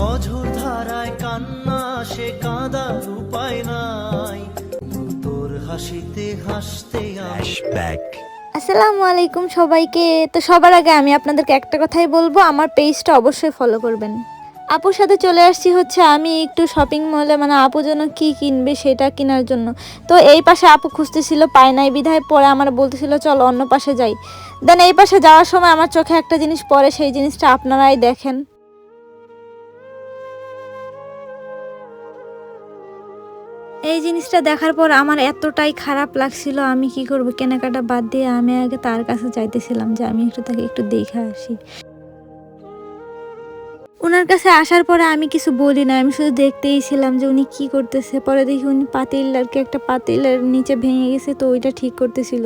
অঝোর ধারায় কান্না সে কাঁদার উপায় নাই, তোর হাসিতে হাসতে ফ্ল্যাশব্যাক। আসসালামু আলাইকুম সবাইকে। তো সবার আগে আমি আপনাদেরকে একটা কথাই বলবো, আমার পেজটা অবশ্যই ফলো করবেন। আপুর সাথে চলে আসছি হচ্ছে আমি একটু শপিং মলে, মানে আপু জন্য কি কিনবে সেটা কেনার জন্য। তো এই পাশে আপু খুঁজতেছিল, পায় নাই বিধায় পরে আমার বলতেছিল চল অন্য পাশে যাই। দেন এই পাশে যাওয়ার সময় আমার চোখে একটা জিনিস পড়ে, সেই জিনিসটা আপনারাই দেখেন। এই জিনিসটা দেখার পর আমার এতটাই খারাপ লাগছিল, আমি কি করব, কেনাকাটা বাদ দিয়ে আমি আগে তার কাছে যাইতেছিলাম যে আমি তাকে একটু দেখে আসি। ওনার কাছে আসার পরে আমি কিছু বলি না, আমি শুধু দেখতেই ছিলাম যে উনি কি করতেছে। পরে দেখি উনি একটা পাতিলের নিচে ভেঙে গেছে, তো ওইটা ঠিক করতেছিল।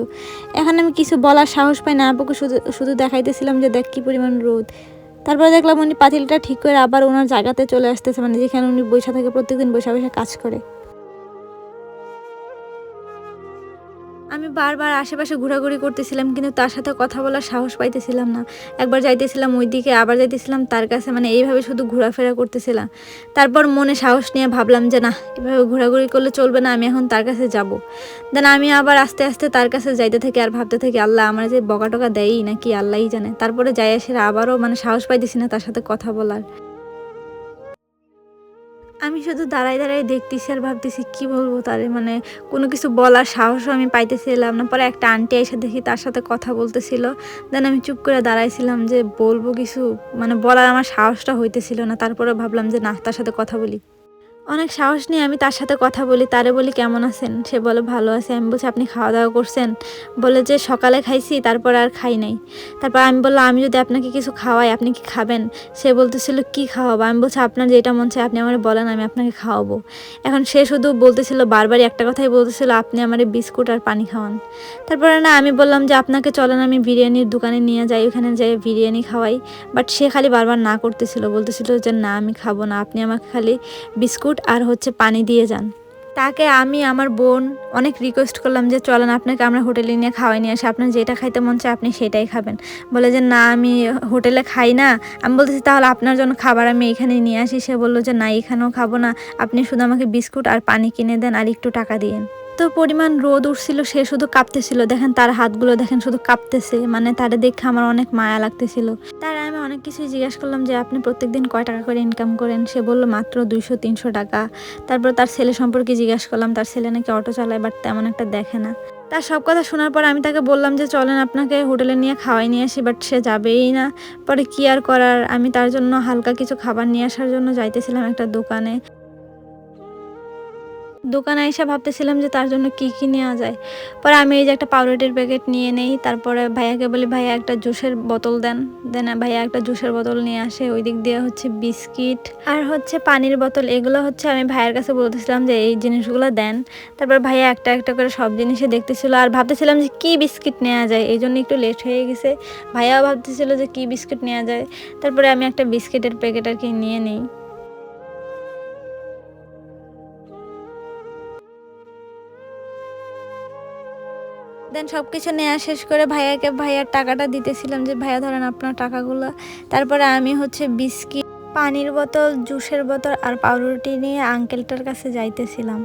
এখন আমি কিছু বলার সাহস পাই না, আপুকে শুধু শুধু দেখাইতেছিলাম যে দেখ কি পরিমাণ রোদ। তারপরে দেখলাম উনি পাতিলটা ঠিক করে আবার ওনার জায়গাতে চলে আসতেছে, মানে যেখানে উনি বসে থাকে, প্রত্যেকদিন বসে বসে কাজ করে। আমি বারবার আশেপাশে ঘোরাঘুরি করতেছিলাম, কিন্তু তার সাথে কথা বলার সাহস পাইতেছিলাম না। একবার যাইতেছিলাম ওইদিকে, আবার যাইতেছিলাম তার কাছে, মানে এইভাবে শুধু ঘোরাফেরা করতেছিলাম। তারপর মনে সাহস নিয়ে ভাবলাম যে না, এভাবে ঘোরাঘুরি করলে চলবে না, আমি এখন তার কাছে যাব। দেন আমি আবার আস্তে আস্তে তার কাছে যাইতে থাকি আর ভাবতে থাকি আল্লাহ আমার যে বকা টকা দেয়ই নাকি আল্লাহই জানে। তারপরে যাই আসে আবারও মানে সাহস পাইতেছি না তার সাথে কথা বলার। আমি শুধু দাঁড়ায় দাঁড়ায় দেখতেছি আর ভাবতেছি কি বলবো তারে, মানে কোনো কিছু বলার সাহসও আমি পাইতেছিলাম না। পরে একটা আন্টি এসে দেখি তার সাথে কথা বলতেছিল। দেন আমি চুপ করে দাঁড়াইছিলাম যে বলবো কিছু, মানে বলার আমার সাহসটা হইতেছিল না। তারপরে ভাবলাম যে না, তার সাথে কথা বলি। অনেক সাহস নিয়ে আমি তার সাথে কথা বলি, তারে বলি কেমন আছেন, সে বলে ভালো আছে। আমি বলছি আপনি খাওয়া দাওয়া করছেন, বলে যে সকালে খাইছি তারপর আর খাই নাই। তারপর আমি বললাম আমি যদি আপনাকে কিছু খাওয়াই আপনি কি খাবেন? সে বলতেছিল কি খাওয়াবো? আমি বলছি আপনার যেটা মন চায় আপনি আমার বলেন, আমি আপনাকে খাওয়াবো। এখন সে শুধু বলতেছিল, বারবারই একটা কথাই বলতেছিল, আপনি আমার বিস্কুট আর পানি খাওয়ান। তারপরে না আমি বললাম যে আপনাকে চলেন আমি বিরিয়ানির দোকানে নিয়ে যাই, ওখানে যাই বিরিয়ানি খাওয়াই। বাট সে খালি বারবার না করতেছিল, বলতেছিল যে না আমি খাবো না, আপনি আমাকে খালি বিস্কুট আর হচ্ছে পানি দিয়ে যান। তাকে আমি আমার বোন অনেক রিকোয়েস্ট করলাম যে চলেন আপনাকে আমরা হোটেলে নিয়ে খাওয়াই নিয়ে আসি, আপনার যেটা খাইতে মন চায় আপনি সেটাই খাবেন। বলে যে না আমি হোটেলে খাই না। আমি বলতেছি তাহলে আপনার জন্য খাবার আমি এখানে নিয়ে আসি। সে বললো যে না এখানেও খাবো না, আপনি শুধু আমাকে বিস্কুট আর পানি কিনে দেন আর একটু টাকা দিয়েন। তো পরিমাণ রোদ উঠছিল, সে শুধু কাঁপতেছিল, দেখেন তার হাতগুলো দেখেন শুধু কাঁপতেছে, মানে তারে দেখে আমার অনেক মায়া লাগতেছিল। তার আমি অনেক কিছুই জিজ্ঞাসা করলাম যে আপনি প্রত্যেকদিন কয় টাকা করে ইনকাম করেন? সে বলল মাত্র 200-300 টাকা। তারপর তার ছেলে সম্পর্কে জিজ্ঞাসা করলাম, তার ছেলে নাকি অটো চালায় বাট তেমন একটা দেখে না। তার সব কথা শোনার পর আমি তাকে বললাম যে চলেন আপনাকে হোটেলে নিয়ে খাওয়াই নিয়ে আসি, বাট সে যাবেই না। পরে কি আর করার, আমি তার জন্য হালকা কিছু খাবার নিয়ে আসার জন্য যাইতেছিলাম একটা দোকানে এসে ভাবতেছিলাম যে তার জন্য কি কি নেওয়া যায়। পরে আমি এই যে একটা পাউরুটির প্যাকেট নিয়ে নেই, তারপরে ভাইয়াকে বলি ভাইয়া একটা জুসের বোতল দেন। দেন ভাইয়া একটা জুসের বোতল নিয়ে আসে, ওই দিক দিয়ে হচ্ছে বিস্কিট আর হচ্ছে পানির বোতল, এগুলো হচ্ছে আমি ভাইয়ের কাছে বলতেছিলাম যে এই জিনিসগুলো দেন। তারপর ভাইয়া একটা একটা করে সব জিনিসই দেখতেছিল আর ভাবতেছিলাম যে কি বিস্কিট নেওয়া যায়, এই জন্য একটু লেট হয়ে গেছে। ভাইয়াও ভাবতেছিল যে কি বিস্কিট নেওয়া যায়। তারপরে আমি একটা বিস্কিটের প্যাকেট আর কি নিয়ে নিই। দেন সব কিছু নেওয়া শেষ করে ভাইয়ার টাকাটা দিতেছিলাম যে ভাইয়া ধরেন আপনার টাকাগুলো। তারপরে আমি হচ্ছে বিস্কিট, পানির বোতল, জুসের বোতল আর পাউরুটি নিয়ে আঙ্কেলটার কাছে যাইতেছিলাম।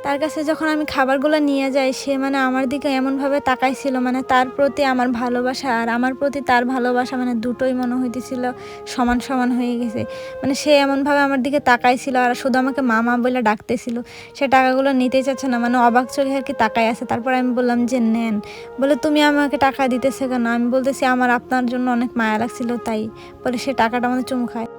তার কাছে যখন আমি খাবারগুলো নিয়ে যাই, সে মানে আমার দিকে এমনভাবে তাকাইছিল, মানে তার প্রতি আমার ভালোবাসা আর আমার প্রতি তার ভালোবাসা মানে দুটোই মনে হইতেছিল সমান সমান হয়ে গেছে। মানে সে এমনভাবে আমার দিকে তাকাইছিল আর শুধু আমাকে মামা বলে ডাকতেছিল। সে টাকাগুলো নিতেই চাচ্ছে না, মানে অবাক চোখে আর কি তাকাই আছে। তারপর আমি বললাম যে নেন। বলে তুমি আমাকে টাকা দিতেছে কেন? আমি বলতেছি আমার আপনার জন্য অনেক মায়া লাগছিল তাই। পরে সে টাকাটা আমাদের চুমু খায়।